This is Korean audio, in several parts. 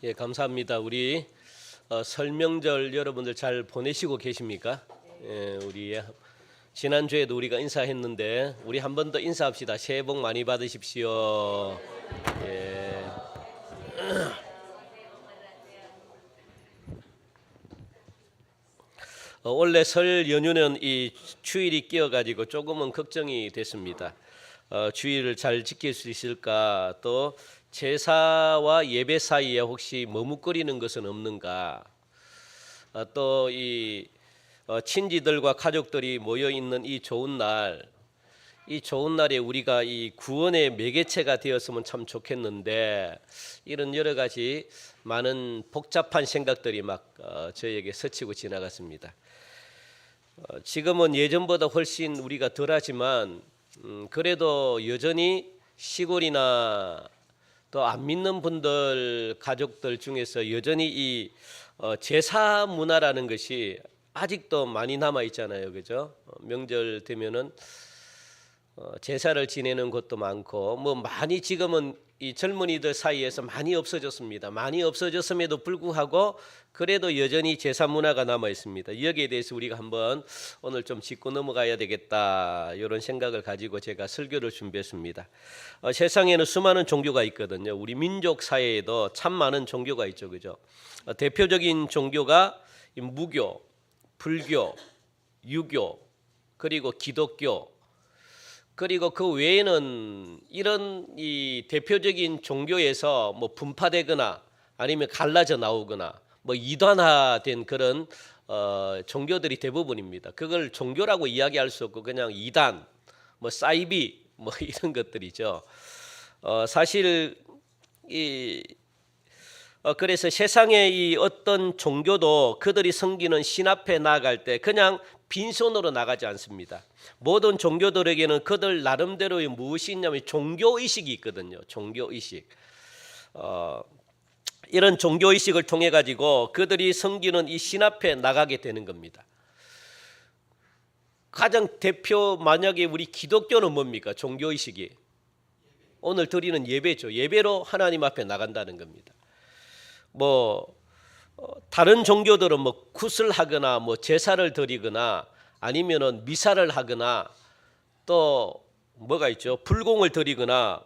예, 감사합니다. 우리 설명절 여러분들 잘 보내시고 계십니까? 예, 우리 지난주에도 우리가 인사했는데 우리 한 번 더 인사합시다. 새해 복 많이 받으십시오. 예. 원래 설 연휴는 이 주일이 끼어가지고 조금은 걱정이 됐습니다. 주일을 잘 지킬 수 있을까? 또 제사와 예배 사이에 혹시 머뭇거리는 것은 없는가? 또 이 친지들과 가족들이 모여 있는 이 좋은 날, 이 좋은 날에 우리가 이 구원의 매개체가 되었으면 참 좋겠는데 이런 여러 가지 많은 복잡한 생각들이 막 저에게 스치고 지나갔습니다. 지금은 예전보다 훨씬 우리가 덜하지만 그래도 여전히 시골이나 또 안 믿는 분들 가족들 중에서 여전히 이 제사 문화라는 것이 아직도 많이 남아 있잖아요, 그죠? 명절 되면은 제사를 지내는 곳도 많고 뭐 많이 지금은 이 젊은이들 사이에서 많이 없어졌습니다. 많이 없어졌음에도 불구하고 그래도 여전히 제사 문화가 남아 있습니다. 여기에 대해서 우리가 한번 오늘 좀 짚고 넘어가야 되겠다 이런 생각을 가지고 제가 설교를 준비했습니다. 세상에는 수많은 종교가 있거든요. 우리 민족 사회에도 참 많은 종교가 있죠, 그죠? 대표적인 종교가 무교, 불교, 유교, 그리고 기독교. 그리고 그 외에는 이런 이 대표적인 종교에서 뭐 분파되거나 아니면 갈라져 나오거나 뭐 이단화된 그런 종교들이 대부분입니다. 그걸 종교라고 이야기할 수 없고 그냥 이단, 뭐 사이비 뭐 이런 것들이죠. 사실 그래서 세상의 이 어떤 종교도 그들이 섬기는 신 앞에 나아갈 때 그냥 빈손으로 나가지 않습니다. 모든 종교들에게는 그들 나름대로의 무엇이 있냐면 종교의식이 있거든요. 종교의식. 이런 종교의식을 통해 가지고 그들이 섬기는 이 신 앞에 나가게 되는 겁니다. 가장 대표 만약에 우리 기독교는 뭡니까? 종교의식이 오늘 드리는 예배죠. 예배로 하나님 앞에 나간다는 겁니다. 뭐 다른 종교들은 뭐 굿을 하거나 뭐 제사를 드리거나 아니면은 미사를 하거나 또 뭐가 있죠? 불공을 드리거나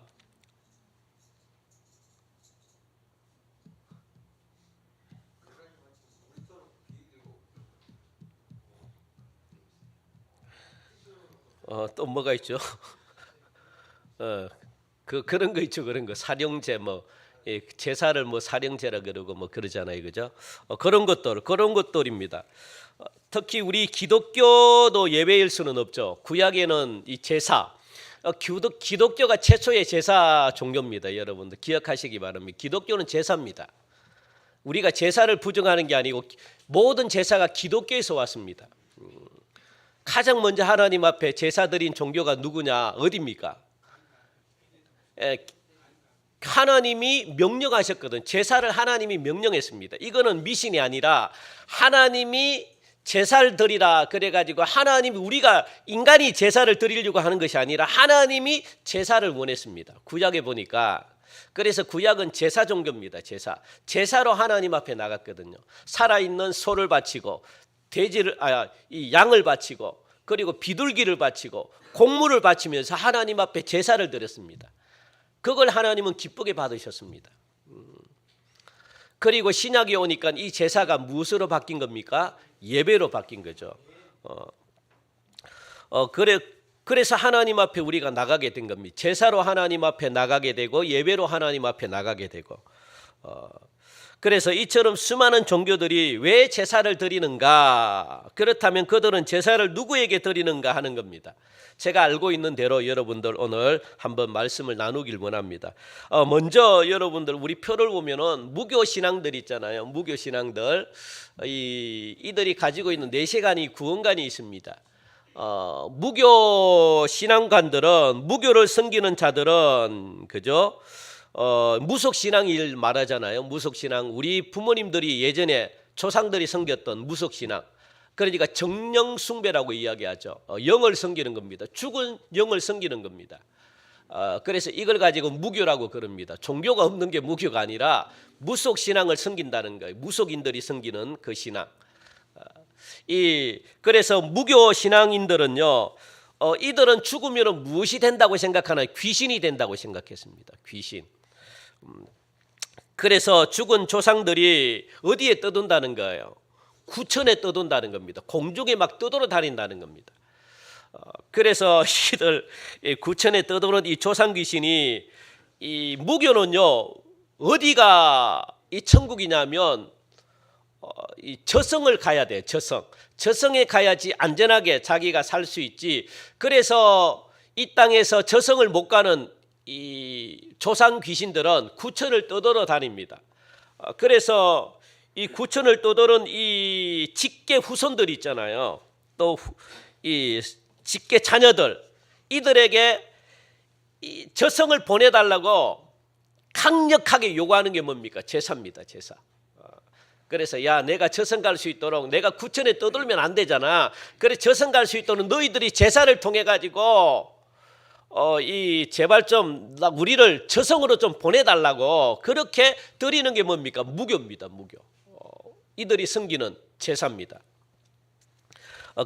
또 뭐가 있죠? 그런 거 있죠. 그런 거 사령제 뭐 제사를 뭐 사령제라 그러고 뭐 그러잖아요, 그죠? 그런 것들입니다. 특히 우리 기독교도 예배일 수는 없죠. 구약에는 이 제사, 기독교가 최초의 제사 종교입니다. 여러분들 기억하시기 바랍니다. 기독교는 제사입니다. 우리가 제사를 부정하는 게 아니고 모든 제사가 기독교에서 왔습니다. 가장 먼저 하나님 앞에 제사 드린 종교가 누구냐? 어디입니까? 하나님이 명령하셨거든. 제사를 하나님이 명령했습니다. 이거는 미신이 아니라 하나님이 제사를 드리라 그래가지고 하나님이 우리가 인간이 제사를 드리려고 하는 것이 아니라 하나님이 제사를 원했습니다. 구약에 보니까 그래서 구약은 제사 종교입니다. 제사로 하나님 앞에 나갔거든요. 살아있는 소를 바치고 이 양을 바치고 그리고 비둘기를 바치고 곡물을 바치면서 하나님 앞에 제사를 드렸습니다. 그걸 하나님은 기쁘게 받으셨습니다. 그리고 신약에 오니까 이 제사가 무엇으로 바뀐 겁니까? 예배로 바뀐 거죠. 그래서 하나님 앞에 우리가 나가게 된 겁니다. 제사로 하나님 앞에 나가게 되고 예배로 하나님 앞에 나가게 되고 그래서 이처럼 수많은 종교들이 왜 제사를 드리는가? 그렇다면 그들은 제사를 누구에게 드리는가 하는 겁니다. 제가 알고 있는 대로 여러분들 오늘 한번 말씀을 나누길 원합니다. 먼저 여러분들 우리 표를 보면은 무교 신앙들 있잖아요. 무교 신앙들 이들이 가지고 있는 내세관이 구원관이 있습니다. 무교 신앙관들은 무교를 섬기는 자들은 그죠? 무속신앙을 말하잖아요. 무속신앙 우리 부모님들이 예전에 조상들이 섬겼던 무속신앙 그러니까 정령 숭배라고 이야기하죠. 영을 섬기는 겁니다. 죽은 영을 섬기는 겁니다. 그래서 이걸 가지고 무교라고 그럽니다. 종교가 없는 게 무교가 아니라 무속 신앙을 섬긴다는 거예요. 무속인들이 섬기는 그 신앙. 그래서 무교 신앙인들은요, 이들은 죽으면 무엇이 된다고 생각하나요? 귀신이 된다고 생각했습니다. 귀신. 그래서 죽은 조상들이 어디에 떠돈다는 거예요? 구천에 떠돈다는 겁니다. 공중에 막 떠돌아 다닌다는 겁니다. 그래서 이들 구천에 떠도는 이 조상 귀신이, 이 무교는요, 어디가 이 천국이냐면 이 저성을 가야 돼. 저성에 가야지 안전하게 자기가 살 수 있지. 그래서 이 땅에서 저성을 못 가는 이 조상 귀신들은 구천을 떠돌아 다닙니다. 그래서 이 구천을 떠도는 이 직계 후손들 있잖아요. 또 이 직계 자녀들, 이들에게 이 저성을 보내달라고 강력하게 요구하는 게 뭡니까? 제사입니다. 제사. 그래서 야, 내가 저성 갈 수 있도록, 내가 구천에 떠돌면 안 되잖아. 그래 저성 갈 수 있도록 너희들이 제사를 통해 가지고 이 제발 좀 우리를 저성으로 좀 보내달라고 그렇게 드리는 게 뭡니까? 무교입니다. 무교. 이들이 섬기는 제사입니다.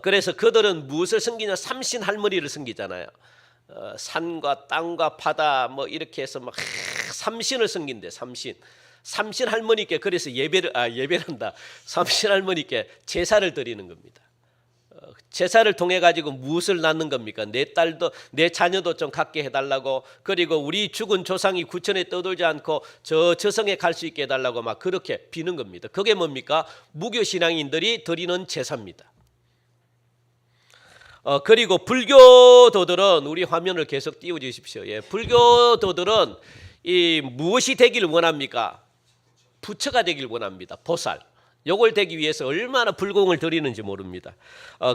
그래서 그들은 무엇을 섬기냐? 삼신 할머니를 섬기잖아요. 산과 땅과 바다 뭐 이렇게 해서 막 삼신을 섬긴대. 삼신 할머니께 그래서 예배한다. 삼신 할머니께 제사를 드리는 겁니다. 제사를 통해 가지고 무엇을 낳는 겁니까? 내 딸도 내 자녀도 좀 갖게 해달라고, 그리고 우리 죽은 조상이 구천에 떠돌지 않고 저 저성에 갈 수 있게 해달라고 막 그렇게 비는 겁니다. 그게 뭡니까? 무교 신앙인들이 드리는 제사입니다. 그리고 불교도들은, 우리 화면을 계속 띄워주십시오. 예, 불교도들은 이 무엇이 되기를 원합니까? 부처가 되길 원합니다. 보살. 요걸 되기 위해서 얼마나 불공을 드리는지 모릅니다.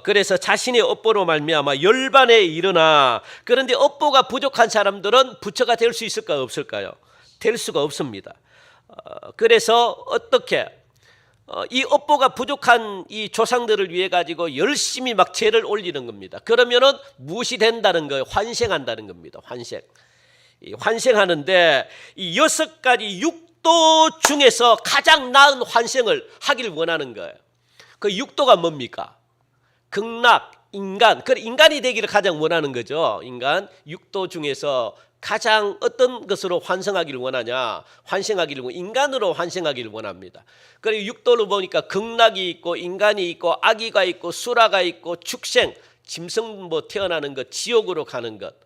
그래서 자신의 업보로 말미암아 열반에 일어나, 그런데 업보가 부족한 사람들은 부처가 될 수 있을까요? 없을까요? 될 수가 없습니다. 그래서 어떻게 이 업보가 부족한 이 조상들을 위해 가지고 열심히 막 제를 올리는 겁니다. 그러면은 무엇이 된다는 거예요? 환생한다는 겁니다. 환생하는데 이 6가지 육도 중에서 가장 나은 환생을 하길 원하는 거예요. 그 육도가 뭡니까? 극락, 인간. 그 인간이 되기를 가장 원하는 거죠. 인간 육도 중에서 가장 어떤 것으로 환생하기를 원하냐? 인간으로 환생하기를 원합니다. 그리고 육도를 보니까 극락이 있고 인간이 있고 아기가 있고 수라가 있고 축생, 짐승 뭐 태어나는 것, 지옥으로 가는 것.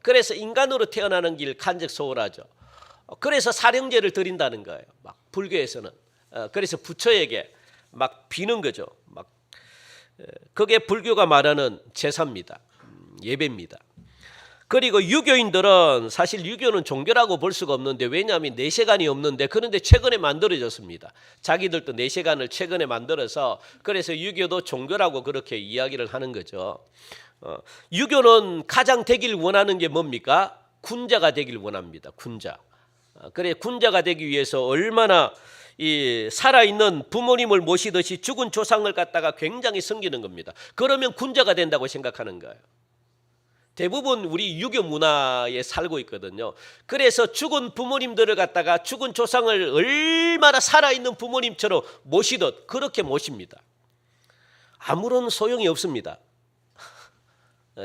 그래서 인간으로 태어나는 길 간적 소홀하죠. 그래서 사령제를 드린다는 거예요. 막 불교에서는. 그래서 부처에게 막 비는 거죠. 막 그게 불교가 말하는 제사입니다. 예배입니다. 그리고 유교인들은, 사실 유교는 종교라고 볼 수가 없는데, 왜냐하면 내세관이 없는데, 그런데 최근에 만들어졌습니다. 자기들도 내세관을 최근에 만들어서, 그래서 유교도 종교라고 그렇게 이야기를 하는 거죠. 유교는 가장 되길 원하는 게 뭡니까? 군자가 되길 원합니다. 군자. 그래, 군자가 되기 위해서 얼마나 이 살아있는 부모님을 모시듯이 죽은 조상을 갖다가 굉장히 섬기는 겁니다. 그러면 군자가 된다고 생각하는 거예요. 대부분 우리 유교 문화에 살고 있거든요. 그래서 죽은 부모님들을 갖다가, 죽은 조상을 얼마나 살아있는 부모님처럼 모시듯 그렇게 모십니다. 아무런 소용이 없습니다.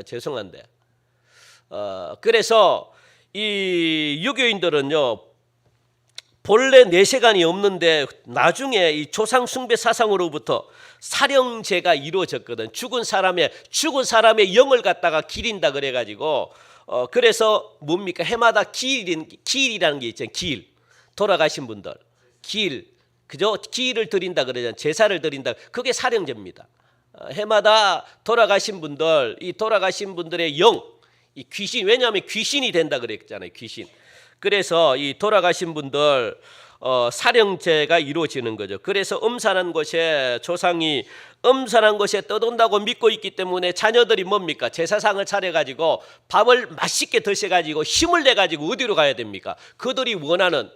죄송한데. 그래서 이 유교인들은요, 본래 내세관이 없는데 나중에 이 조상 숭배 사상으로부터 사령제가 이루어졌거든. 죽은 사람의 영을 갖다가 기린다 그래가지고, 그래서 뭡니까? 해마다 기일이라는 게 있잖아요. 기일. 돌아가신 분들. 기일. 그죠? 기일을 드린다 그러잖아요. 제사를 드린다. 그게 사령제입니다. 해마다 돌아가신 분들, 이 돌아가신 분들의 영, 이 귀신, 왜냐하면 귀신이 된다 그랬잖아요. 귀신. 그래서 이 돌아가신 분들 사령제가 이루어지는 거죠. 그래서 음산한 곳에, 조상이 음산한 곳에 떠돈다고 믿고 있기 때문에 자녀들이 뭡니까? 제사상을 차려가지고 밥을 맛있게 드셔가지고 힘을 내가지고 어디로 가야 됩니까? 그들이 원하는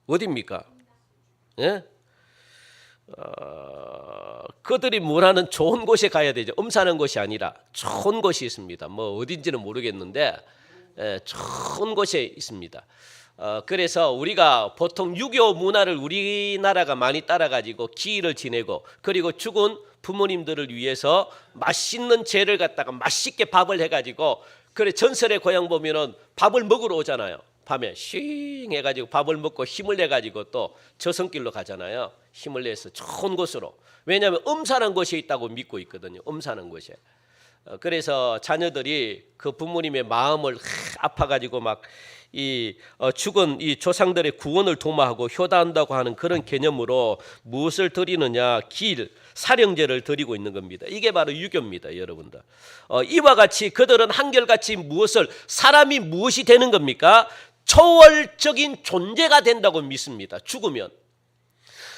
어디입니까? 예? 그들이 뭐라는 좋은 곳에 가야 되죠. 사는 곳이 아니라 좋은 곳이 있습니다. 뭐 어딘지는 모르겠는데 좋은 곳에 있습니다. 그래서 우리가 보통 유교 문화를 우리나라가 많이 따라가지고 기일을 지내고 그리고 죽은 부모님들을 위해서 맛있는 재를 갖다가 맛있게 밥을 해가지고 그래 전설의 고향 보면은 밥을 먹으러 오잖아요. 밤에 쉥 해가지고 밥을 먹고 힘을 내가지고 또 저승길로 가잖아요. 힘을 내서 좋은 곳으로. 왜냐하면 사는 곳에 있다고 믿고 있거든요. 사는 곳에. 그래서 자녀들이 그 부모님의 마음을 아파가지고 막 이 죽은 이 조상들의 구원을 도모하고 효도한다고 하는 그런 개념으로 무엇을 드리느냐, 길, 사령제를 드리고 있는 겁니다. 이게 바로 유교입니다, 여러분들. 이와 같이 그들은 한결같이 사람이 무엇이 되는 겁니까? 초월적인 존재가 된다고 믿습니다. 죽으면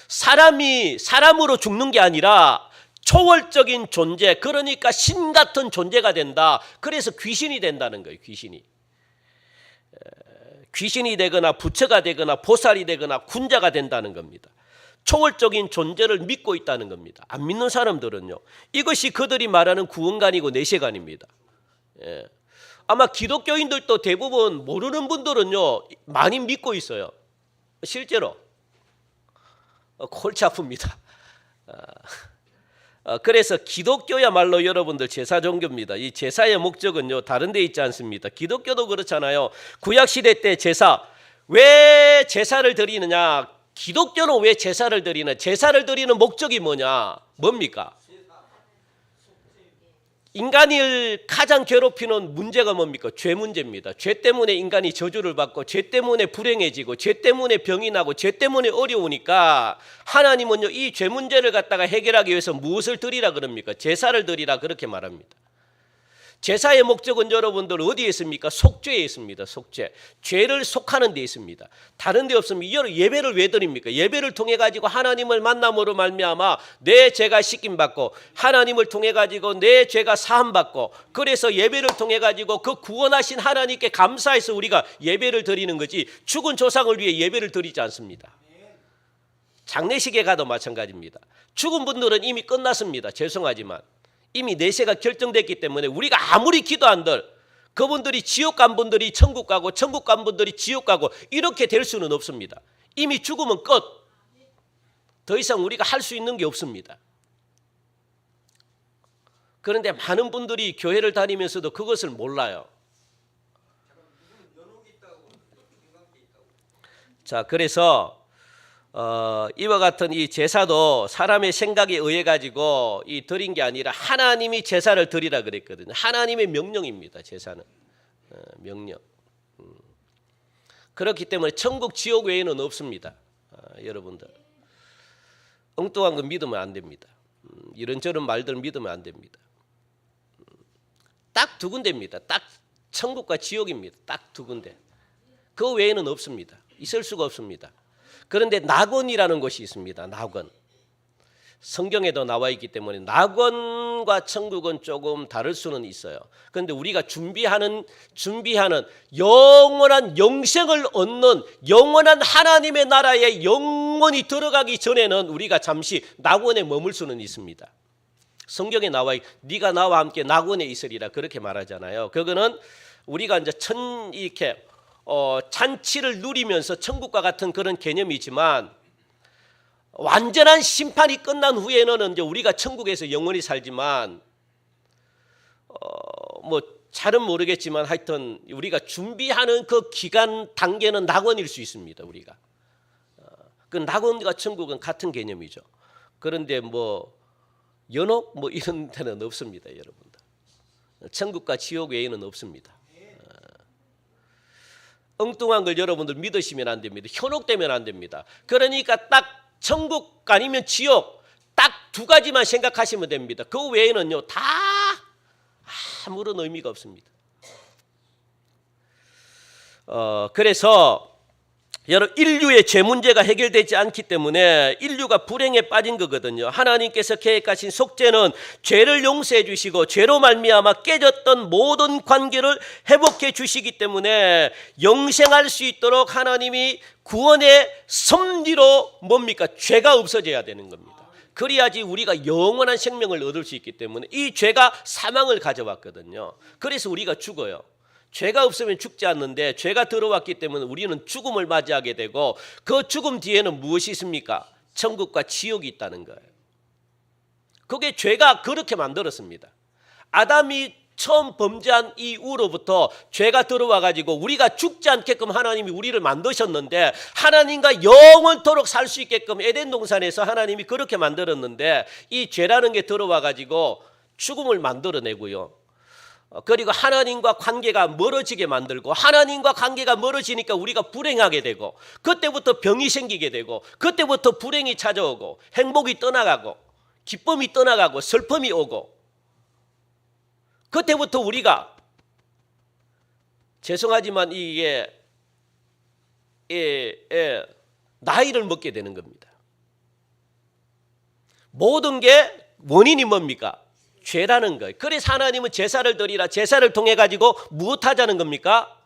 사람이 사람으로 죽는 게 아니라 초월적인 존재, 그러니까 신 같은 존재가 된다. 그래서 귀신이 된다는 거예요. 귀신이 되거나 부처가 되거나 보살이 되거나 군자가 된다는 겁니다. 초월적인 존재를 믿고 있다는 겁니다. 안 믿는 사람들은요, 이것이 그들이 말하는 구원관이고 내세관입니다. 아마 기독교인들도 대부분 모르는 분들은요 많이 믿고 있어요. 실제로 골치 아픕니다. 그래서 기독교야말로 여러분들 제사 종교입니다. 이 제사의 목적은요 다른 데 있지 않습니다. 기독교도 그렇잖아요. 구약시대 때 왜 제사를 드리느냐, 기독교는 왜 제사를 드리느냐, 제사를 드리는 목적이 뭡니까? 인간을 가장 괴롭히는 문제가 뭡니까? 죄 문제입니다. 죄 때문에 인간이 저주를 받고 죄 때문에 불행해지고 죄 때문에 병이 나고 죄 때문에 어려우니까 하나님은요 이 죄 문제를 갖다가 해결하기 위해서 무엇을 드리라 그럽니까? 제사를 드리라 그렇게 말합니다. 제사의 목적은 여러분들 어디에 있습니까? 속죄에 있습니다. 속죄. 죄를 속하는 데 있습니다. 다른 데 없습니다. 예배를 왜 드립니까? 예배를 통해 가지고 하나님을 만남으로 말미암아 내 죄가 씻김 받고 하나님을 통해 가지고 내 죄가 사함 받고 그래서 예배를 통해 가지고 그 구원하신 하나님께 감사해서 우리가 예배를 드리는 거지 죽은 조상을 위해 예배를 드리지 않습니다. 장례식에 가도 마찬가지입니다. 죽은 분들은 이미 끝났습니다. 죄송하지만 이미 내세가 결정됐기 때문에 우리가 아무리 기도한들 그분들이 지옥 간 분들이 천국 가고 천국 간 분들이 지옥 가고 이렇게 될 수는 없습니다. 이미 죽으면 끝. 더 이상 우리가 할 수 있는 게 없습니다. 그런데 많은 분들이 교회를 다니면서도 그것을 몰라요. 자, 그래서 이와 같은 이 제사도 사람의 생각에 의해 가지고 이 드린 게 아니라 하나님이 제사를 드리라 그랬거든요. 하나님의 명령입니다. 제사는 명령. 그렇기 때문에 천국 지옥 외에는 없습니다. 여러분들 엉뚱한 거 믿으면 안 됩니다. 이런저런 말들 믿으면 안 됩니다. 딱 두 군데입니다. 딱 천국과 지옥입니다. 딱 두 군데. 그 외에는 없습니다. 있을 수가 없습니다. 그런데 낙원이라는 것이 있습니다. 낙원. 성경에도 나와 있기 때문에 낙원과 천국은 조금 다를 수는 있어요. 그런데 우리가 준비하는 영원한 영생을 얻는 영원한 하나님의 나라에 영원히 들어가기 전에는 우리가 잠시 낙원에 머물 수는 있습니다. 성경에 나와 네가 나와 함께 낙원에 있으리라 그렇게 말하잖아요. 그거는 우리가 이제 이렇게 잔치를 누리면서 천국과 같은 그런 개념이지만 완전한 심판이 끝난 후에는 이제 우리가 천국에서 영원히 살지만 뭐 잘은 모르겠지만 하여튼 우리가 준비하는 그 기간 단계는 낙원일 수 있습니다. 우리가 그 낙원과 천국은 같은 개념이죠. 그런데 뭐 연옥 뭐 이런 데는 없습니다, 여러분들. 천국과 지옥 외에는 없습니다. 엉뚱한 걸 여러분들 믿으시면 안 됩니다. 현혹되면 안 됩니다. 그러니까 딱 천국 아니면 지옥 딱 두 가지만 생각하시면 됩니다. 그 외에는요 다 아무런 의미가 없습니다. 그래서 여러분 인류의 죄 문제가 해결되지 않기 때문에 인류가 불행에 빠진 거거든요. 하나님께서 계획하신 속죄는 죄를 용서해 주시고 죄로 말미암아 깨졌던 모든 관계를 회복해 주시기 때문에 영생할 수 있도록 하나님이 구원의 섭리로 뭡니까? 죄가 없어져야 되는 겁니다. 그래야지 우리가 영원한 생명을 얻을 수 있기 때문에 이 죄가 사망을 가져왔거든요. 그래서 우리가 죽어요. 죄가 없으면 죽지 않는데 죄가 들어왔기 때문에 우리는 죽음을 맞이하게 되고 그 죽음 뒤에는 무엇이 있습니까? 천국과 지옥이 있다는 거예요. 그게 죄가 그렇게 만들었습니다. 아담이 처음 범죄한 이후로부터 죄가 들어와 가지고 우리가 죽지 않게끔 하나님이 우리를 만드셨는데 하나님과 영원토록 살 수 있게끔 에덴 동산에서 하나님이 그렇게 만들었는데 이 죄라는 게 들어와 가지고 죽음을 만들어내고요. 그리고 하나님과 관계가 멀어지게 만들고 하나님과 관계가 멀어지니까 우리가 불행하게 되고 그때부터 병이 생기게 되고 그때부터 불행이 찾아오고 행복이 떠나가고 기쁨이 떠나가고 슬픔이 오고 그때부터 우리가 죄송하지만 이게 나이를 먹게 되는 겁니다. 모든 게 원인이 뭡니까? 죄라는 거예요. 그래서 하나님은 제사를 드리라. 제사를 통해 가지고 무엇하자는 겁니까?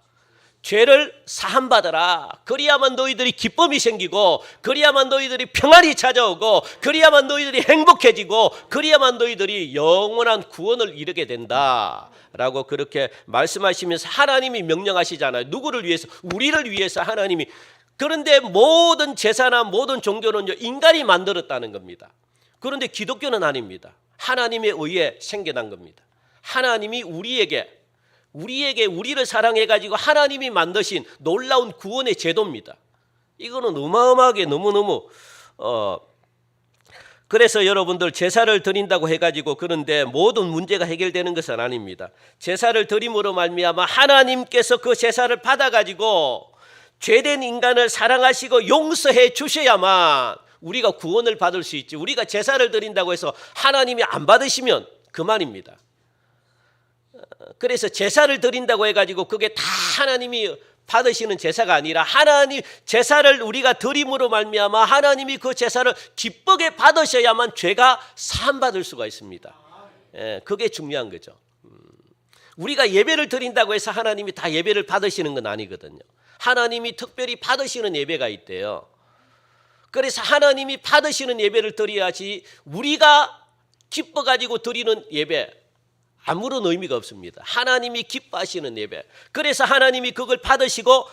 죄를 사함받아라. 그리야만 너희들이 기쁨이 생기고 그리야만 너희들이 평안이 찾아오고 그리야만 너희들이 행복해지고 그리야만 너희들이 영원한 구원을 이루게 된다라고 그렇게 말씀하시면서 하나님이 명령하시잖아요. 누구를 위해서? 우리를 위해서 하나님이. 그런데 모든 제사나 모든 종교는요 인간이 만들었다는 겁니다. 그런데 기독교는 아닙니다. 하나님에 의해 생겨난 겁니다. 하나님이 우리를 사랑해가지고 하나님이 만드신 놀라운 구원의 제도입니다. 이거는 어마어마하게 너무너무 그래서 여러분들 제사를 드린다고 해가지고 그런데 모든 문제가 해결되는 것은 아닙니다. 제사를 드림으로 말미암아 하나님께서 그 제사를 받아가지고 죄된 인간을 사랑하시고 용서해 주셔야만 우리가 구원을 받을 수 있지. 우리가 제사를 드린다고 해서 하나님이 안 받으시면 그만입니다. 그래서 제사를 드린다고 해가지고 그게 다 하나님이 받으시는 제사가 아니라 하나님 제사를 우리가 드림으로 말미암아 하나님이 그 제사를 기쁘게 받으셔야만 죄가 사함받을 수가 있습니다. 그게 중요한 거죠. 우리가 예배를 드린다고 해서 하나님이 다 예배를 받으시는 건 아니거든요. 하나님이 특별히 받으시는 예배가 있대요. 그래서 하나님이 받으시는 예배를 드려야지 우리가 기뻐가지고 드리는 예배 아무런 의미가 없습니다. 하나님이 기뻐하시는 예배. 그래서 하나님이 그걸 받으시고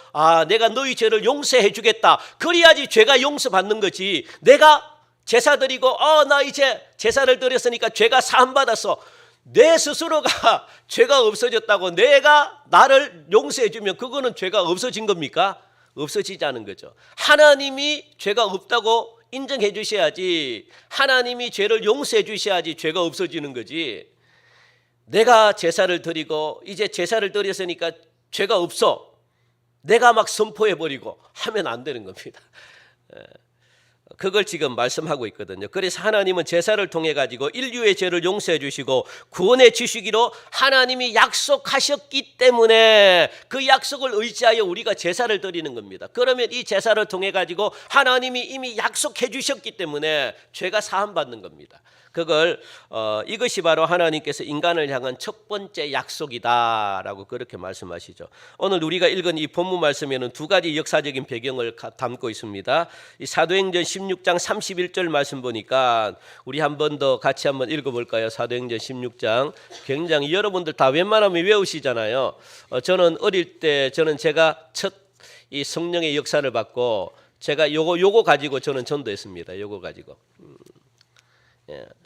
내가 너희 죄를 용서해 주겠다. 그래야지 죄가 용서받는 거지. 내가 제사 드리고 나 이제 제사를 드렸으니까 죄가 사함받아서 내 스스로가 죄가 없어졌다고 내가 나를 용서해 주면 그거는 죄가 없어진 겁니까? 없어지지 않은 거죠. 하나님이 죄가 없다고 인정해 주셔야지 하나님이 죄를 용서해 주셔야지 죄가 없어지는 거지. 내가 제사를 드리고 이제 제사를 드렸으니까 죄가 없어 내가 막 선포해버리고 하면 안 되는 겁니다. 그걸 지금 말씀하고 있거든요. 그래서 하나님은 제사를 통해 가지고 인류의 죄를 용서해 주시고 구원해 주시기로 하나님이 약속하셨기 때문에 그 약속을 의지하여 우리가 제사를 드리는 겁니다. 그러면 이 제사를 통해 가지고 하나님이 이미 약속해 주셨기 때문에 죄가 사함받는 겁니다. 그걸 이것이 바로 하나님께서 인간을 향한 첫 번째 약속이다라고 그렇게 말씀하시죠. 오늘 우리가 읽은 이 본문 말씀에는 두 가지 역사적인 배경을 담고 있습니다. 이 사도행전 16장 31절 말씀 보니까 우리 한 번 더 같이 한번 읽어볼까요? 사도행전 16장 굉장히 여러분들 다 웬만하면 외우시잖아요. 저는 어릴 때 제가 첫 이 성령의 역사를 받고 제가 요거 가지고 저는 전도했습니다. 요거 가지고.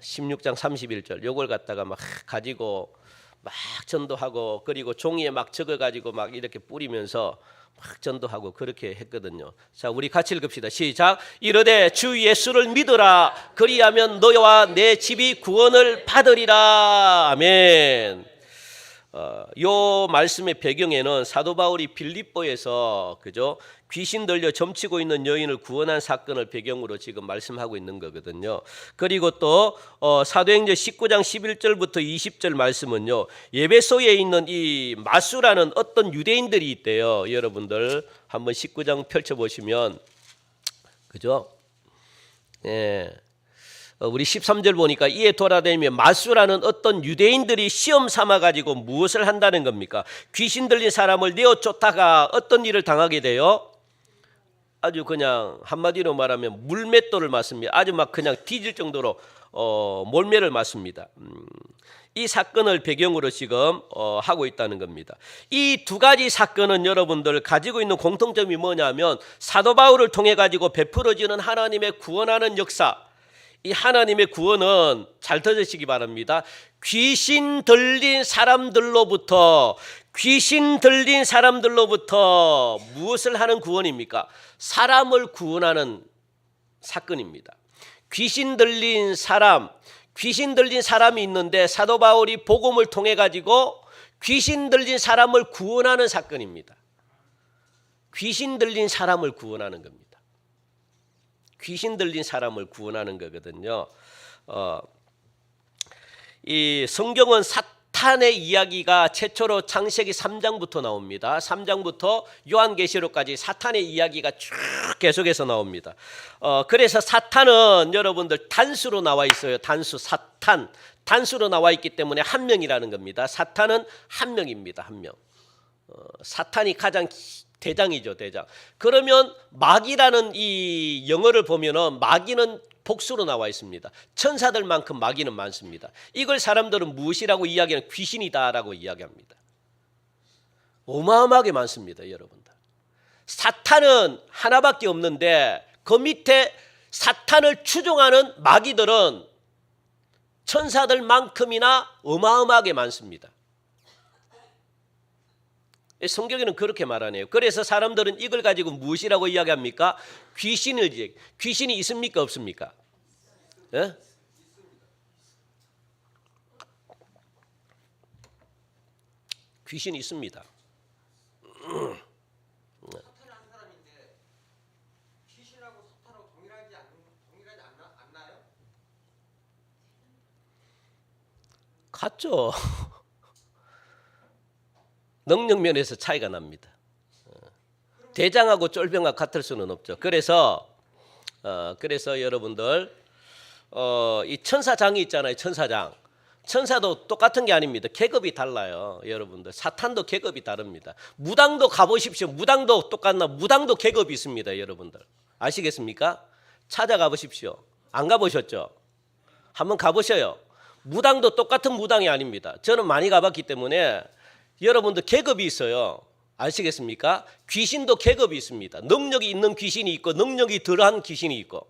16장 31절 요걸 갖다가 막 가지고 막 전도하고 그리고 종이에 막 적어가지고 막 이렇게 뿌리면서 막 전도하고 그렇게 했거든요. 자, 우리 같이 읽읍시다. 시작. 이르되 주 예수를 믿으라. 그리하면 너와 내 집이 구원을 받으리라. 아멘. 요 말씀의 배경에는 사도 바울이 빌립보에서 그죠? 귀신 들려 점치고 있는 여인을 구원한 사건을 배경으로 지금 말씀하고 있는 거거든요. 그리고 또 사도행전 19장 11절부터 20절 말씀은요. 예배소에 있는 이 마수라는 어떤 유대인들이 있대요. 여러분들 한번 19장 펼쳐보시면 그죠? 우리 13절 보니까 이에 돌아다니며 마수라는 어떤 유대인들이 시험 삼아가지고 무엇을 한다는 겁니까? 귀신 들린 사람을 내어 쫓다가 어떤 일을 당하게 돼요? 아주 그냥 한마디로 말하면 물맷돌을 맞습니다. 아주 막 그냥 뒤질 정도로 몰매를 맞습니다. 이 사건을 배경으로 지금 하고 있다는 겁니다. 이 두 가지 사건은 여러분들 가지고 있는 공통점이 뭐냐면 사도 바울을 통해 가지고 베풀어지는 하나님의 구원하는 역사. 이 하나님의 구원은 잘 들으시기 바랍니다. 귀신 들린 사람들로부터 무엇을 하는 구원입니까? 사람을 구원하는 사건입니다. 귀신 들린 사람이 있는데 사도 바울이 복음을 통해 가지고 귀신 들린 사람을 구원하는 사건입니다. 귀신 들린 사람을 구원하는 겁니다. 귀신 들린 사람을 구원하는 거거든요. 이 성경은 사탄의 이야기가 최초로 창세기 3장부터 나옵니다. 3장부터 요한계시록까지 사탄의 이야기가 쭉 계속해서 나옵니다. 그래서 사탄은 여러분들 단수로 나와 있어요. 단수로 나와 있기 때문에 한 명이라는 겁니다. 사탄은 한 명입니다. 한 명. 사탄이 가장 대장이죠, 대장. 그러면 마귀라는 이 영어를 보면은 마귀는 복수로 나와 있습니다. 천사들만큼 마귀는 많습니다. 이걸 사람들은 무엇이라고 이야기하는 귀신이다라고 이야기합니다. 어마어마하게 많습니다, 여러분들. 사탄은 하나밖에 없는데 그 밑에 사탄을 추종하는 마귀들은 천사들만큼이나 어마어마하게 많습니다. 성경에는 그렇게 말하네요. 그래서 사람들은 이걸 가지고 무엇이라고 이야기합니까? 귀신이 있습니까? 없습니까? 예? 귀신이 있습니다. 같죠. 능력 면에서 차이가 납니다. 대장하고 쫄병과 같을 수는 없죠. 그래서 여러분들 이 천사장이 있잖아요. 천사도 똑같은 게 아닙니다. 계급이 달라요. 여러분들 사탄도 계급이 다릅니다. 무당도 가보십시오. 무당도 똑같나? 무당도 계급이 있습니다. 여러분들 아시겠습니까? 찾아가 보십시오. 안 가보셨죠? 한번 가보셔요. 무당도 똑같은 무당이 아닙니다. 저는 많이 가봤기 때문에 여러분들 계급이 있어요. 아시겠습니까? 귀신도 계급이 있습니다. 능력이 있는 귀신이 있고 능력이 덜한 귀신이 있고.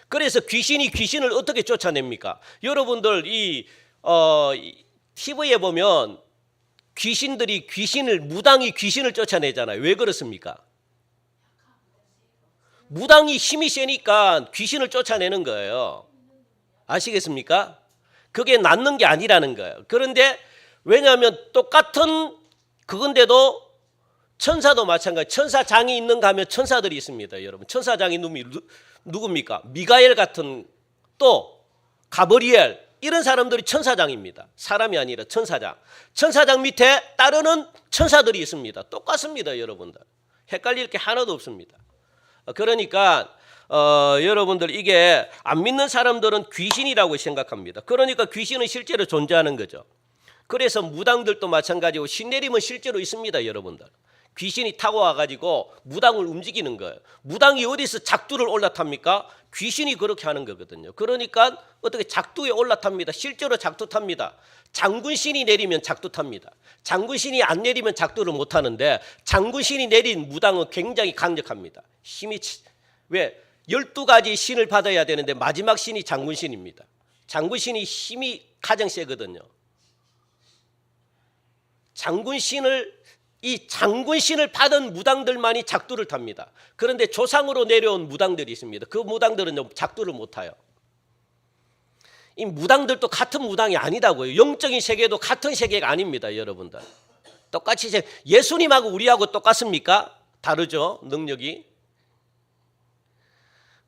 그래서 귀신을 어떻게 쫓아냅니까? 여러분들 이 TV에 보면 무당이 귀신을 쫓아내잖아요. 왜 그렇습니까? 무당이 힘이 세니까 귀신을 쫓아내는 거예요. 아시겠습니까? 그게 낫는 게 아니라는 거예요. 그런데 왜냐하면 똑같은 그건데도 천사도 마찬가지. 천사장이 있는가 하면 천사들이 있습니다. 여러분 천사장이 누굽니까? 미가엘 같은 또 가브리엘 이런 사람들이 천사장입니다. 사람이 아니라 천사장. 천사장 밑에 따르는 천사들이 있습니다. 똑같습니다. 여러분들 헷갈릴 게 하나도 없습니다. 그러니까 여러분들 이게 안 믿는 사람들은 귀신이라고 생각합니다. 그러니까 귀신은 실제로 존재하는 거죠. 그래서 무당들도 마찬가지고 신내림은 실제로 있습니다. 여러분들 귀신이 타고 와가지고 무당을 움직이는 거예요. 무당이 어디서 작두를 올라탑니까? 귀신이 그렇게 하는 거거든요. 그러니까 어떻게 작두에 올라탑니다. 실제로 작두 탑니다. 장군신이 내리면 작두 탑니다. 장군신이 안 내리면 작두를 못 하는데 장군신이 내린 무당은 굉장히 강력합니다. 힘이 왜 12가지 신을 받아야 되는데 마지막 신이 장군신입니다. 장군신이 힘이 가장 세거든요. 이 장군신을 받은 무당들만이 작두를 탑니다. 그런데 조상으로 내려온 무당들이 있습니다. 그 무당들은 작두를 못 타요. 이 무당들도 같은 무당이 아니다고요. 영적인 세계도 같은 세계가 아닙니다. 여러분들 똑같이 예수님하고 우리하고 똑같습니까? 다르죠. 능력이.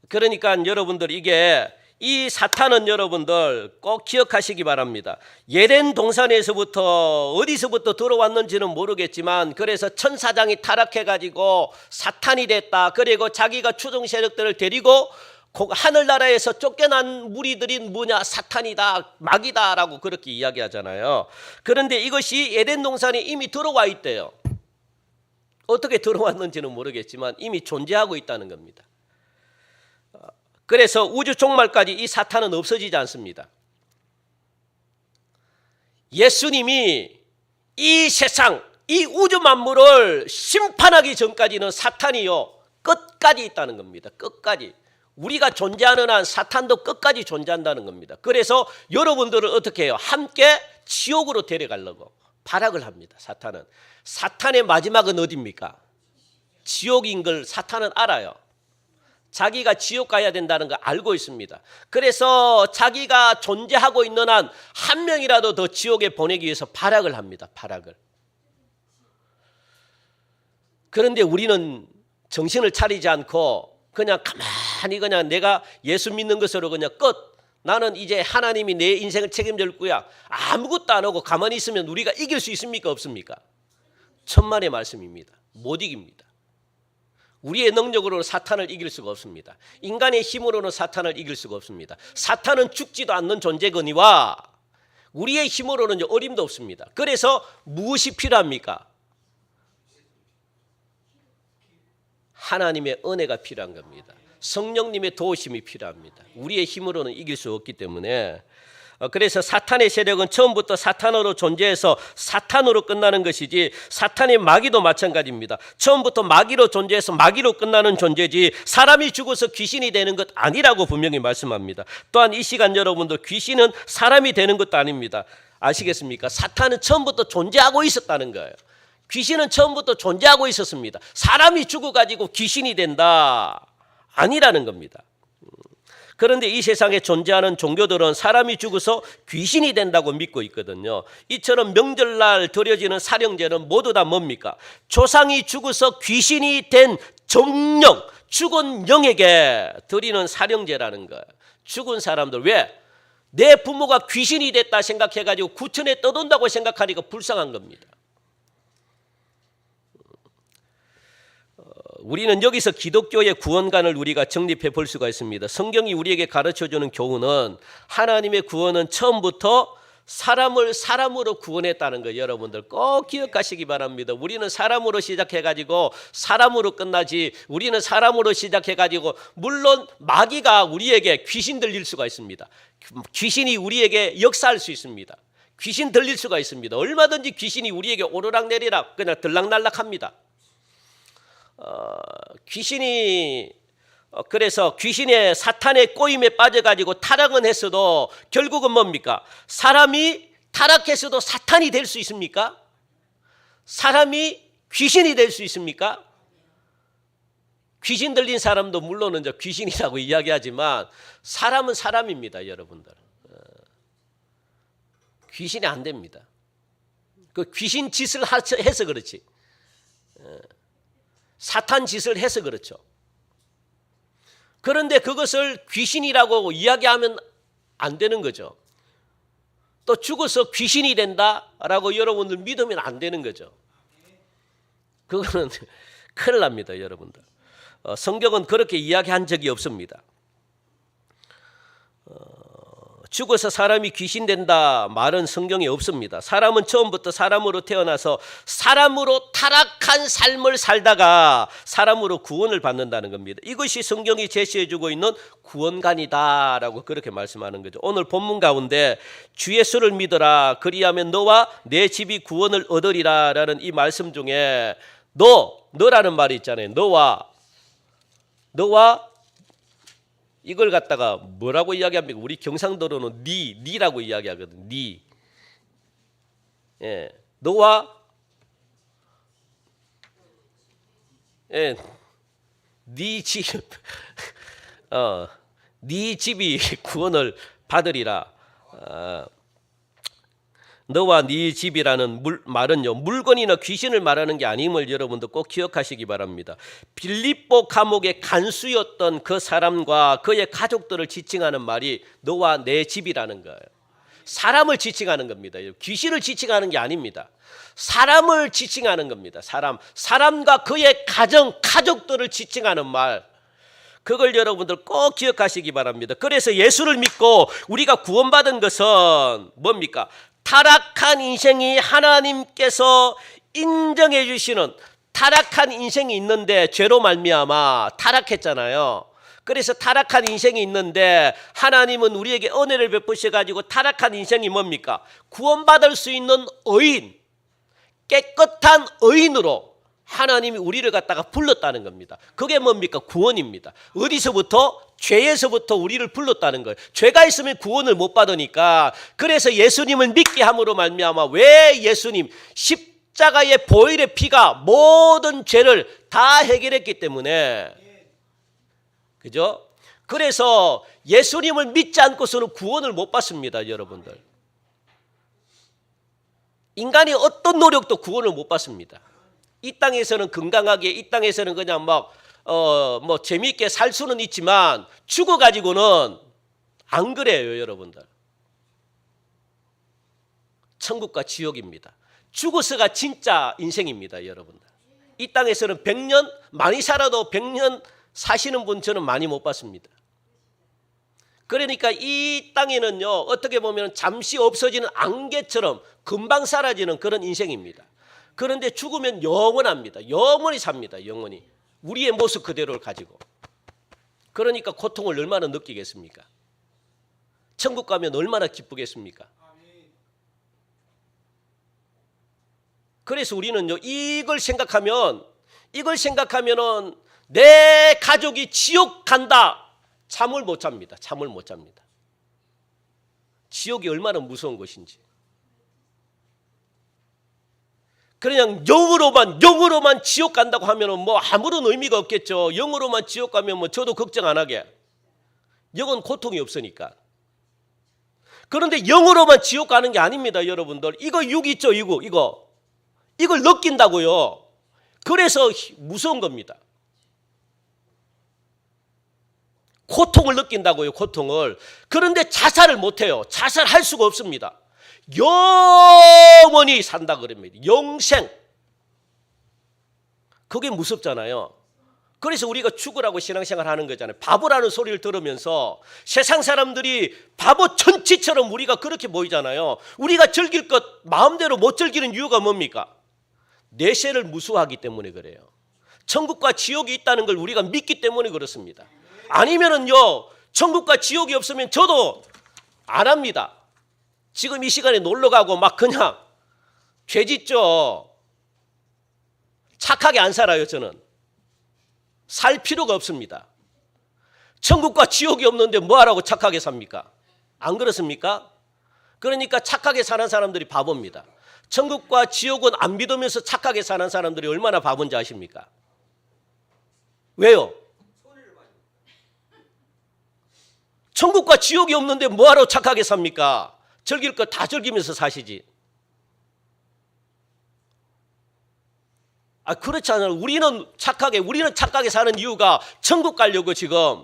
그러니까 여러분들 이 사탄은 여러분들 꼭 기억하시기 바랍니다. 에덴 동산에서부터 어디서부터 들어왔는지는 모르겠지만 그래서 천사장이 타락해가지고 사탄이 됐다. 그리고 자기가 추종 세력들을 데리고 하늘나라에서 쫓겨난 무리들인 뭐냐? 사탄이다, 마귀다라고 그렇게 이야기하잖아요. 그런데 이것이 에덴 동산에 이미 들어와 있대요. 어떻게 들어왔는지는 모르겠지만 이미 존재하고 있다는 겁니다. 그래서 우주 종말까지 이 사탄은 없어지지 않습니다. 예수님이 이 세상, 이 우주 만물을 심판하기 전까지는 사탄이요 끝까지 있다는 겁니다. 끝까지. 우리가 존재하는 한 사탄도 끝까지 존재한다는 겁니다. 그래서 여러분들을 어떻게 해요? 함께 지옥으로 데려가려고 발악을 합니다. 사탄은. 사탄의 마지막은 어디입니까? 지옥인 걸 사탄은 알아요. 자기가 지옥 가야 된다는 걸 알고 있습니다. 그래서 자기가 존재하고 있는 한 한 명이라도 더 지옥에 보내기 위해서 발악을 합니다. 발악을. 그런데 우리는 정신을 차리지 않고 그냥 가만히 그냥 내가 예수 믿는 것으로 그냥 끝. 나는 이제 하나님이 내 인생을 책임질 거야. 아무것도 안 하고 가만히 있으면 우리가 이길 수 있습니까? 없습니까? 천만의 말씀입니다. 못 이깁니다. 우리의 능력으로는 사탄을 이길 수가 없습니다. 인간의 힘으로는 사탄을 이길 수가 없습니다. 사탄은 죽지도 않는 존재거니와 우리의 힘으로는 어림도 없습니다. 그래서 무엇이 필요합니까? 하나님의 은혜가 필요한 겁니다. 성령님의 도우심이 필요합니다. 우리의 힘으로는 이길 수 없기 때문에 그래서 사탄의 세력은 처음부터 사탄으로 존재해서 사탄으로 끝나는 것이지 사탄의 마귀도 마찬가지입니다. 처음부터 마귀로 존재해서 마귀로 끝나는 존재지 사람이 죽어서 귀신이 되는 것 아니라고 분명히 말씀합니다. 또한 이 시간 여러분들 귀신은 사람이 되는 것도 아닙니다. 아시겠습니까? 사탄은 처음부터 존재하고 있었다는 거예요. 귀신은 처음부터 존재하고 있었습니다. 사람이 죽어가지고 귀신이 된다 아니라는 겁니다. 그런데 이 세상에 존재하는 종교들은 사람이 죽어서 귀신이 된다고 믿고 있거든요. 이처럼 명절날 드려지는 사령제는 모두 다 뭡니까? 조상이 죽어서 귀신이 된 정령, 죽은 영에게 드리는 사령제라는 거예요. 죽은 사람들 왜? 내 부모가 귀신이 됐다 생각해가지고 구천에 떠돈다고 생각하니까 불쌍한 겁니다. 우리는 여기서 기독교의 구원관을 우리가 정립해 볼 수가 있습니다. 성경이 우리에게 가르쳐주는 교훈은 하나님의 구원은 처음부터 사람을 사람으로 구원했다는 거 여러분들 꼭 기억하시기 바랍니다. 우리는 사람으로 시작해가지고 사람으로 끝나지 우리는 사람으로 시작해가지고 물론 마귀가 우리에게 귀신 들릴 수가 있습니다. 귀신이 우리에게 역사할 수 있습니다. 귀신 들릴 수가 있습니다. 얼마든지 귀신이 우리에게 오르락내리락 그냥 들락날락합니다. 귀신이 그래서 귀신의 사탄의 꼬임에 빠져가지고 타락은 했어도 결국은 뭡니까? 사람이 타락했어도 사탄이 될 수 있습니까? 사람이 귀신이 될 수 있습니까? 귀신 들린 사람도 물론은 귀신이라고 이야기하지만 사람은 사람입니다, 여러분들. 귀신이 안 됩니다. 그 귀신 짓을 해서 그렇지. 사탄 짓을 해서 그렇죠. 그런데 그것을 귀신이라고 이야기하면 안 되는 거죠. 또 죽어서 귀신이 된다라고 여러분들 믿으면 안 되는 거죠. 그거는 큰일 납니다, 여러분들. 성경은 그렇게 이야기한 적이 없습니다. 죽어서 사람이 귀신 된다 말은 성경에 없습니다. 사람은 처음부터 사람으로 태어나서 사람으로 타락한 삶을 살다가 사람으로 구원을 받는다는 겁니다. 이것이 성경이 제시해주고 있는 구원관이다라고 그렇게 말씀하는 거죠. 오늘 본문 가운데 주 예수를 믿어라 그리하면 너와 내 집이 구원을 얻으리라 라는 이 말씀 중에 너라는 말이 있잖아요. 너와 이걸 갖다가 뭐라고 이야기합니까? 우리 경상도로는 니라고 이야기하거든. 니. 예. 너와 네 집 네 집이 구원을 받으리라. 너와 네 집이라는 말은요 물건이나 귀신을 말하는 게 아님을 여러분도 꼭 기억하시기 바랍니다. 빌립보 감옥의 간수였던 그 사람과 그의 가족들을 지칭하는 말이 너와 내 집이라는 거예요. 사람을 지칭하는 겁니다. 귀신을 지칭하는 게 아닙니다. 사람을 지칭하는 겁니다. 사람과 그의 가족들을 지칭하는 말. 그걸 여러분들 꼭 기억하시기 바랍니다. 그래서 예수를 믿고 우리가 구원받은 것은 뭡니까? 타락한 인생이 하나님께서 인정해 주시는 타락한 인생이 있는데 죄로 말미암아 타락했잖아요. 그래서 타락한 인생이 있는데 하나님은 우리에게 은혜를 베푸셔가지고 타락한 인생이 뭡니까? 구원받을 수 있는 의인, 깨끗한 의인으로 하나님이 우리를 갖다가 불렀다는 겁니다. 그게 뭡니까? 구원입니다. 어디서부터? 죄에서부터 우리를 불렀다는 거예요. 죄가 있으면 구원을 못 받으니까. 그래서 예수님을 믿게 함으로 말미암아 왜 예수님 십자가의 보혈의 피가 모든 죄를 다 해결했기 때문에, 그죠? 그래서 예수님을 믿지 않고서는 구원을 못 받습니다, 여러분들. 인간이 어떤 노력도 구원을 못 받습니다. 이 땅에서는 건강하게, 이 땅에서는 그냥 막 재미있게 살 수는 있지만 죽어가지고는 안 그래요, 여러분들. 천국과 지옥입니다. 죽어서가 진짜 인생입니다, 여러분들. 이 땅에서는 100년, 많이 살아도 100년 사시는 분 저는 많이 못 봤습니다. 그러니까 이 땅에는요, 어떻게 보면 잠시 없어지는 안개처럼 금방 사라지는 그런 인생입니다. 그런데 죽으면 영원합니다. 영원히 삽니다. 영원히. 우리의 모습 그대로를 가지고. 그러니까 고통을 얼마나 느끼겠습니까? 천국 가면 얼마나 기쁘겠습니까? 그래서 우리는요, 이걸 생각하면은 내 가족이 지옥 간다. 잠을 못 잡니다. 잠을 못 잡니다. 지옥이 얼마나 무서운 것인지. 그냥 영으로만 지옥 간다고 하면은 뭐 아무런 의미가 없겠죠. 영으로만 지옥 가면 뭐 저도 걱정 안 하게. 영은 고통이 없으니까. 그런데 영으로만 지옥 가는 게 아닙니다, 여러분들. 이거 육 있죠, 이걸 느낀다고요. 그래서 무서운 겁니다. 고통을 느낀다고요, 고통을. 그런데 자살을 못해요. 자살할 수가 없습니다. 영원히 산다 그럽니다. 영생. 그게 무섭잖아요. 그래서 우리가 죽으라고 신앙생활 하는 거잖아요. 바보라는 소리를 들으면서 세상 사람들이 바보 천치처럼 우리가 그렇게 보이잖아요. 우리가 즐길 것 마음대로 못 즐기는 이유가 뭡니까? 내세를 무수하기 때문에 그래요. 천국과 지옥이 있다는 걸 우리가 믿기 때문에 그렇습니다. 아니면은요, 천국과 지옥이 없으면 저도 안 합니다. 지금 이 시간에 놀러 가고 막 그냥 죄 짓죠. 착하게 안 살아요, 저는. 살 필요가 없습니다. 천국과 지옥이 없는데 뭐 하라고 착하게 삽니까? 안 그렇습니까? 그러니까 착하게 사는 사람들이 바보입니다. 천국과 지옥은 안 믿으면서 착하게 사는 사람들이 얼마나 바본지 아십니까? 왜요? 천국과 지옥이 없는데 뭐하러 착하게 삽니까? 즐길 거 다 즐기면서 사시지. 그렇지 않아요. 우리는 착하게 사는 이유가 천국 가려고 지금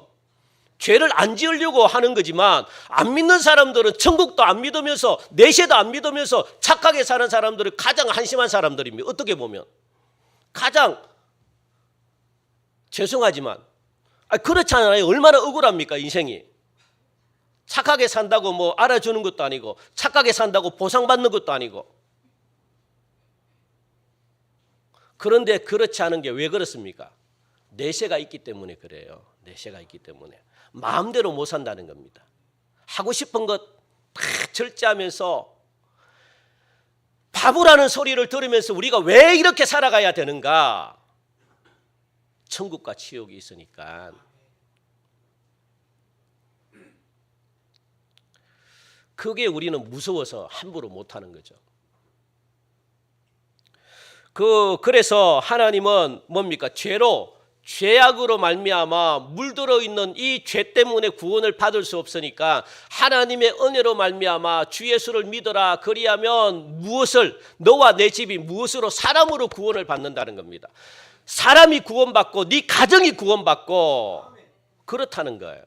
죄를 안 지으려고 하는 거지만, 안 믿는 사람들은 천국도 안 믿으면서 내세도 안 믿으면서 착하게 사는 사람들은 가장 한심한 사람들입니다. 어떻게 보면 가장, 죄송하지만 그렇지 않아요. 얼마나 억울합니까, 인생이. 착하게 산다고 뭐 알아주는 것도 아니고, 착하게 산다고 보상받는 것도 아니고. 그런데 그렇지 않은 게 왜 그렇습니까? 내세가 있기 때문에 그래요. 내세가 있기 때문에 마음대로 못 산다는 겁니다. 하고 싶은 것 다 절제하면서, 바보라는 소리를 들으면서 우리가 왜 이렇게 살아가야 되는가? 천국과 지옥이 있으니까. 그게 우리는 무서워서 함부로 못하는 거죠. 그래서 하나님은 뭡니까? 죄악으로 말미암아 물들어 있는 이 죄 때문에 구원을 받을 수 없으니까 하나님의 은혜로 말미암아 주 예수를 믿어라. 그리하면 너와 내 집이 무엇으로? 사람으로 구원을 받는다는 겁니다. 사람이 구원받고 네 가정이 구원받고 그렇다는 거예요.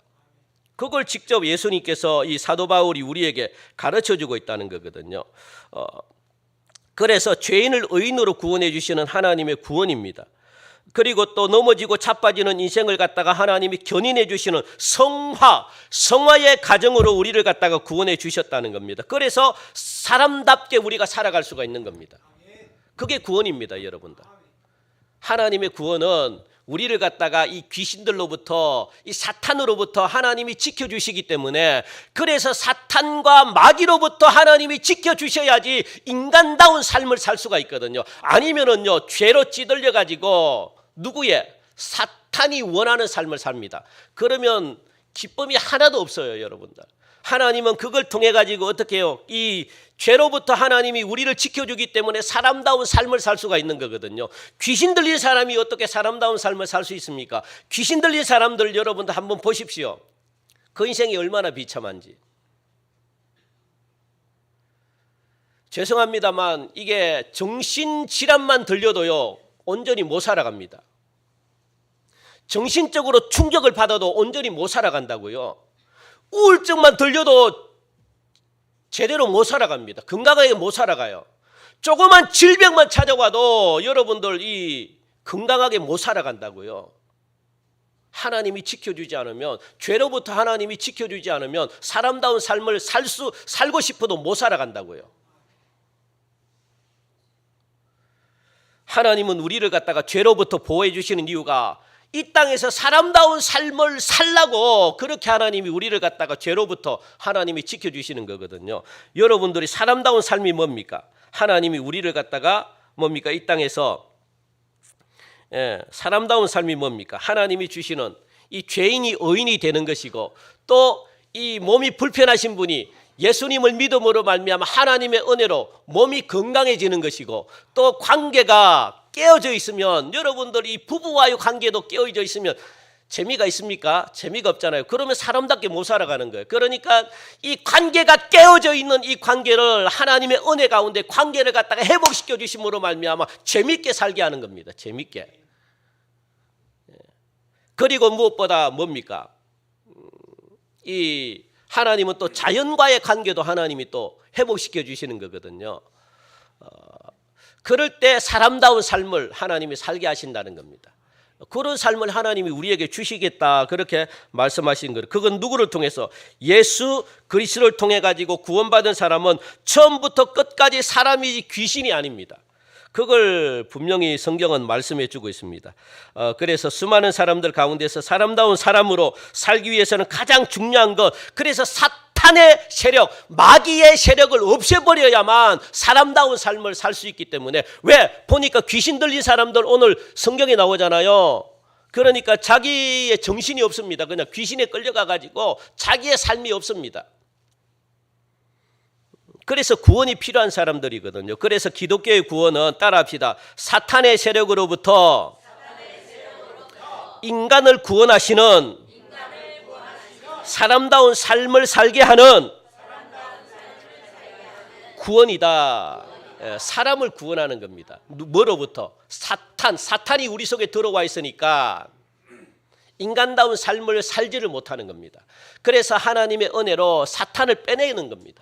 그걸 직접 예수님께서 이 사도 바울이 우리에게 가르쳐주고 있다는 거거든요. 그래서 죄인을 의인으로 구원해 주시는 하나님의 구원입니다. 그리고 또 넘어지고 자빠지는 인생을 갖다가 하나님이 견인해 주시는 성화의 가정으로 우리를 갖다가 구원해 주셨다는 겁니다. 그래서 사람답게 우리가 살아갈 수가 있는 겁니다. 그게 구원입니다, 여러분들. 하나님의 구원은 우리를 갖다가 이 귀신들로부터, 이 사탄으로부터 하나님이 지켜주시기 때문에, 그래서 사탄과 마귀로부터 하나님이 지켜주셔야지 인간다운 삶을 살 수가 있거든요. 아니면은요, 죄로 찌들려 가지고 누구의? 사탄이 원하는 삶을 삽니다. 그러면 기쁨이 하나도 없어요, 여러분들. 하나님은 그걸 통해 가지고 어떻게 해요? 이 죄로부터 하나님이 우리를 지켜주기 때문에 사람다운 삶을 살 수가 있는 거거든요. 귀신 들린 사람이 어떻게 사람다운 삶을 살 수 있습니까? 귀신 들린 사람들 여러분들 한번 보십시오. 그 인생이 얼마나 비참한지. 죄송합니다만 이게 정신질환만 들려도요, 온전히 못 살아갑니다. 정신적으로 충격을 받아도 온전히 못 살아간다고요. 우울증만 들려도 제대로 못 살아갑니다. 건강하게 못 살아가요. 조그만 질병만 찾아와도 여러분들 이 건강하게 못 살아간다고요. 하나님이 지켜주지 않으면, 죄로부터 하나님이 지켜주지 않으면 사람다운 삶을 살고 싶어도 못 살아간다고요. 하나님은 우리를 갖다가 죄로부터 보호해 주시는 이유가 이 땅에서 사람다운 삶을 살라고 그렇게 하나님이 우리를 갖다가 죄로부터 하나님이 지켜주시는 거거든요. 여러분들이 사람다운 삶이 뭡니까? 하나님이 우리를 갖다가 뭡니까? 이 땅에서 사람다운 삶이 뭡니까? 하나님이 주시는 이 죄인이 의인이 되는 것이고, 또 이 몸이 불편하신 분이 예수님을 믿음으로 말미암아 하나님의 은혜로 몸이 건강해지는 것이고, 또 관계가 깨어져 있으면, 여러분들 이 부부와의 관계도 깨어져 있으면 재미가 있습니까? 재미가 없잖아요. 그러면 사람답게 못 살아가는 거예요. 그러니까 이 관계가 깨어져 있는 이 관계를 하나님의 은혜 가운데 관계를 갖다가 회복시켜 주심으로 말미암아 재밌게 살게 하는 겁니다. 재밌게. 그리고 무엇보다 뭡니까? 이 하나님은 또 자연과의 관계도 하나님이 또 회복시켜 주시는 거거든요. 그럴 때 사람다운 삶을 하나님이 살게 하신다는 겁니다. 그런 삶을 하나님이 우리에게 주시겠다, 그렇게 말씀하신 거예요. 그건 누구를 통해서? 예수 그리스도를 통해 가지고 구원받은 사람은 처음부터 끝까지 사람이지 귀신이 아닙니다. 그걸 분명히 성경은 말씀해 주고 있습니다. 그래서 수많은 사람들 가운데서 사람다운 사람으로 살기 위해서는 가장 중요한 것, 그래서 사탄의 세력, 마귀의 세력을 없애버려야만 사람다운 삶을 살 수 있기 때문에, 왜? 보니까 귀신 들린 사람들 오늘 성경에 나오잖아요. 그러니까 자기의 정신이 없습니다. 그냥 귀신에 끌려가가지고 자기의 삶이 없습니다. 그래서 구원이 필요한 사람들이거든요. 그래서 기독교의 구원은, 따라합시다, 사탄의 세력으로부터 인간을 구원하시는, 사람다운 삶을 살게 하는 구원이다. 사람을 구원하는 겁니다. 뭐로부터? 사탄이 우리 속에 들어와 있으니까 인간다운 삶을 살지를 못하는 겁니다. 그래서 하나님의 은혜로 사탄을 빼내는 겁니다.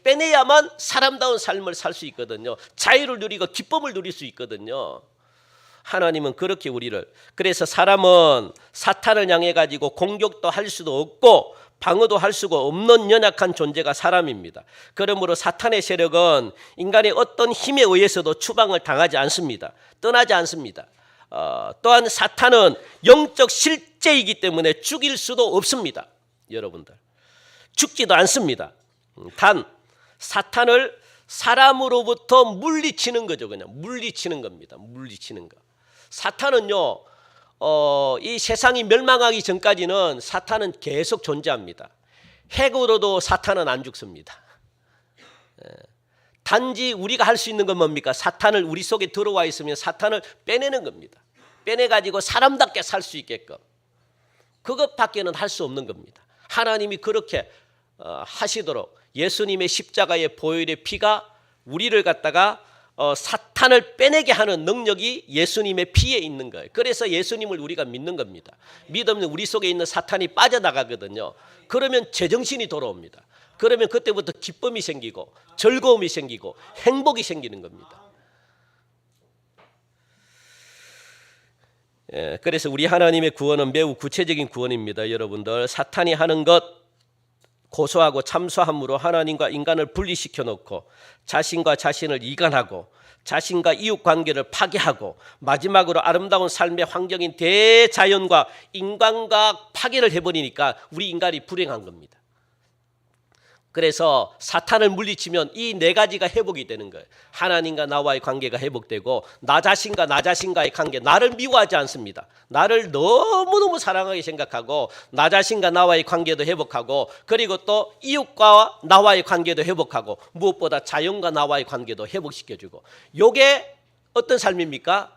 빼내야만 사람다운 삶을 살 수 있거든요. 자유를 누리고 기쁨을 누릴 수 있거든요. 하나님은 그렇게 우리를, 그래서 사람은 사탄을 향해 가지고 공격도 할 수도 없고 방어도 할 수가 없는 연약한 존재가 사람입니다. 그러므로 사탄의 세력은 인간의 어떤 힘에 의해서도 추방을 당하지 않습니다. 떠나지 않습니다. 또한 사탄은 영적 실제이기 때문에 죽일 수도 없습니다. 여러분들, 죽지도 않습니다. 단 사탄을 사람으로부터 물리치는 거죠. 그냥 물리치는 겁니다. 물리치는 거. 사탄은요, 이 세상이 멸망하기 전까지는 사탄은 계속 존재합니다. 핵으로도 사탄은 안 죽습니다. 단지 우리가 할 수 있는 건 뭡니까? 사탄을 우리 속에 들어와 있으면 사탄을 빼내는 겁니다. 빼내가지고 사람답게 살 수 있게끔. 그것밖에는 할 수 없는 겁니다. 하나님이 그렇게 하시도록 예수님의 십자가의 보혈의 피가 우리를 갖다가 사탄을 빼내게 하는 능력이 예수님의 피에 있는 거예요. 그래서 예수님을 우리가 믿는 겁니다. 믿으면 우리 속에 있는 사탄이 빠져나가거든요. 그러면 제정신이 돌아옵니다. 그러면 그때부터 기쁨이 생기고 즐거움이 생기고 행복이 생기는 겁니다. 그래서 우리 하나님의 구원은 매우 구체적인 구원입니다. 여러분들, 사탄이 하는 것 고소하고 참소함으로 하나님과 인간을 분리시켜 놓고 자신과 자신을 이간하고 자신과 이웃 관계를 파괴하고 마지막으로 아름다운 삶의 환경인 대자연과 인간과 파괴를 해버리니까 우리 인간이 불행한 겁니다. 그래서 사탄을 물리치면 이 네 가지가 회복이 되는 거예요. 하나님과 나와의 관계가 회복되고 나 자신과의 관계, 나를 미워하지 않습니다. 나를 너무너무 사랑하게 생각하고 나 자신과 나와의 관계도 회복하고 그리고 또 이웃과 나와의 관계도 회복하고 무엇보다 자연과 나와의 관계도 회복시켜주고 이게 어떤 삶입니까?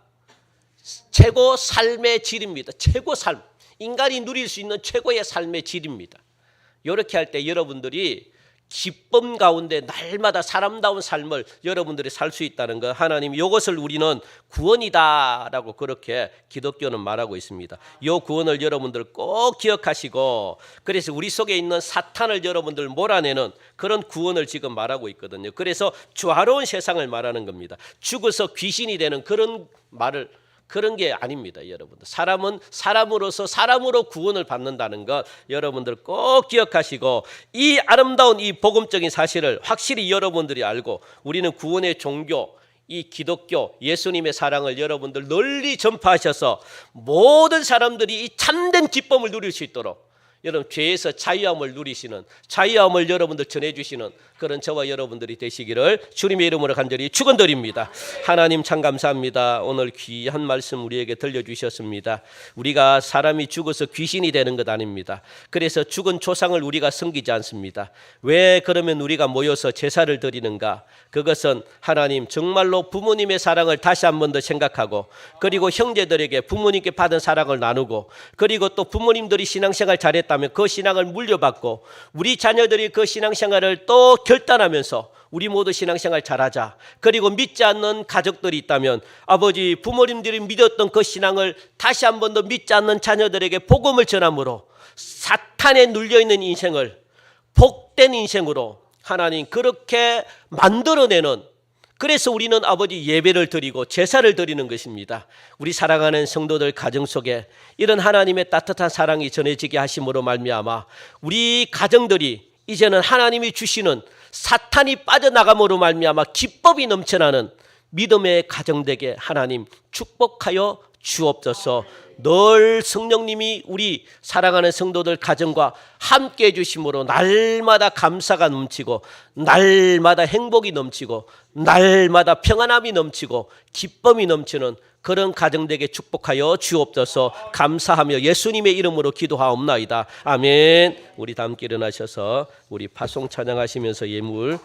최고 삶의 질입니다. 최고 삶. 인간이 누릴 수 있는 최고의 삶의 질입니다. 이렇게 할 때 여러분들이 기쁨 가운데 날마다 사람다운 삶을 여러분들이 살 수 있다는 것, 하나님 이것을 우리는 구원이다라고 그렇게 기독교는 말하고 있습니다. 이 구원을 여러분들 꼭 기억하시고 그래서 우리 속에 있는 사탄을 여러분들 몰아내는 그런 구원을 지금 말하고 있거든요. 그래서 조화로운 세상을 말하는 겁니다. 죽어서 귀신이 되는 그런 말을 그런 게 아닙니다, 여러분들. 사람은 사람으로서 사람으로 구원을 받는다는 것 여러분들 꼭 기억하시고 이 아름다운 이 복음적인 사실을 확실히 여러분들이 알고 우리는 구원의 종교 이 기독교 예수님의 사랑을 여러분들 널리 전파하셔서 모든 사람들이 이 참된 기쁨을 누릴 수 있도록 여러분 죄에서 자유함을 누리시는 자유함을 여러분들 전해주시는 그런 저와 여러분들이 되시기를 주님의 이름으로 간절히 축원드립니다. 하나님 참 감사합니다. 오늘 귀한 말씀 우리에게 들려주셨습니다. 우리가 사람이 죽어서 귀신이 되는 것 아닙니다. 그래서 죽은 조상을 우리가 섬기지 않습니다. 왜 그러면 우리가 모여서 제사를 드리는가? 그것은 하나님 정말로 부모님의 사랑을 다시 한 번 더 생각하고 그리고 형제들에게 부모님께 받은 사랑을 나누고 그리고 또 부모님들이 신앙생활 잘했다면 그 신앙을 물려받고 우리 자녀들이 그 신앙생활을 또 결단하면서 우리 모두 신앙생활 잘하자. 그리고 믿지 않는 가족들이 있다면 아버지 부모님들이 믿었던 그 신앙을 다시 한 번 더 믿지 않는 자녀들에게 복음을 전함으로 사탄에 눌려있는 인생을 복된 인생으로 하나님 그렇게 만들어내는 그래서 우리는 아버지 예배를 드리고 제사를 드리는 것입니다. 우리 사랑하는 성도들 가정 속에 이런 하나님의 따뜻한 사랑이 전해지게 하심으로 말미암아 우리 가정들이 이제는 하나님이 주시는 사탄이 빠져나감으로 말미암아 기쁨이 넘쳐나는 믿음의 가정 되게 하나님 축복하여 주옵소서. 늘 성령님이 우리 사랑하는 성도들 가정과 함께 해주심으로 날마다 감사가 넘치고 날마다 행복이 넘치고 날마다 평안함이 넘치고 기쁨이 넘치는 그런 가정 되게 축복하여 주옵소서. 감사하며 예수님의 이름으로 기도하옵나이다. 아멘. 우리 다 함께 일어나셔서 우리 파송 찬양하시면서 예물